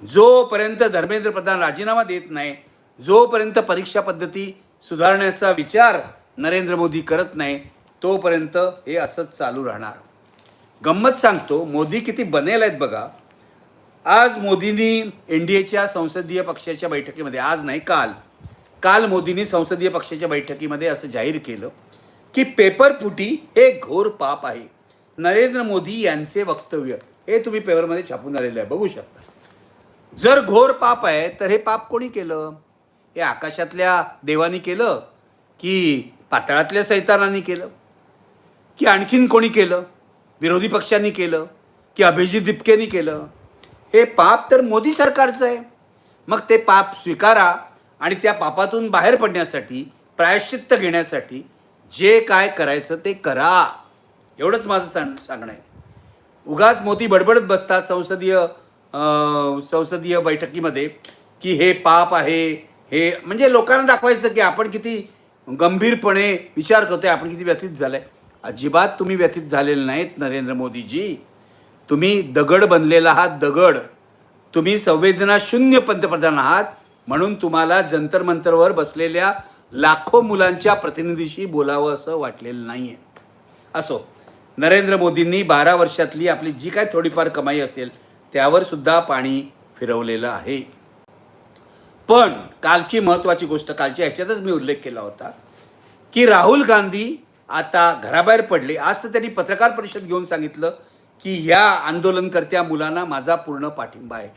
जोपर्यंत धर्मेंद्र प्रधान राजीनामा देत नाही, जोपर्यंत परीक्षा पद्धती सुधारण्याचा विचार नरेंद्र मोदी करत नाही, तोपर्यंत हे असंच चालू राहणार. गंमत सांगतो, मोदी किती बनेल आहेत बघा. आज मोदींनी एनडीएच्या संसदीय पक्षाच्या बैठकीमध्ये, आज नाही काल मोदींनी संसदीय पक्षाच्या बैठकीमध्ये असं जाहीर केलं की पेपर फुटी हे घोर पाप आहे. नरेंद्र मोदी यांचे वक्तव्य हे तुम्ही पेपरमध्ये छापून आलेलं आहे, बघू शकता. जर घोर पाप आहे तर हे पाप कोणी केलं? हे आकाशातल्या देवानी केलं की पाताळातल्या सैतानांनी केलं की आणखीन कोणी केलं? विरोधी पक्षांनी केलं की अभिजित दिपकेनी केलं? हे पाप तर मोदी सरकारचं आहे. मग ते पाप स्वीकारा आणि त्या पापातून बाहेर पडण्यासाठी, प्रायश्चित्त घेण्यासाठी जे काय करायचं ते करा. एवढंच माझं सांगणं आहे. उगाच मोदी बडबडत बसतात संसदीय बैठकीमध्ये की हे पाप आहे, हे म्हणजे लोकांना दाखवायचं की आपण किती गंभीरपणे विचार करतोय, आपण किती व्यथित झालं आहे. अजिबात तुम्ही व्यथित झालेले नाहीत नरेंद्र मोदीजी. तुम्ही दगड बनलेला आहात, दगड. तुम्ही संवेदना शून्य पंतप्रधान आहात. म्हणून तुम्हाला जंतर मंतरवर बसलेल्या लाखो मुलांच्या प्रतिनिधीशी बोलावं असं वाटलेलं नाही आहे. असो, नरेंद्र मोदींनी 12 वर्षातली आपली जी काय थोडीफार कमाई असेल त्यावर सुद्धा पाणी फिरवलेलं आहे. पण कालची महत्त्वाची गोष्ट, कालच्या ह्याच्यातच मी उल्लेख केला होता की राहुल गांधी आता घराबाहेर पडले. आज तर त्यांनी पत्रकार परिषद घेऊन सांगितलं की ह्या आंदोलनकर्त्या मुलांना माझा पूर्ण पाठिंबा आहे.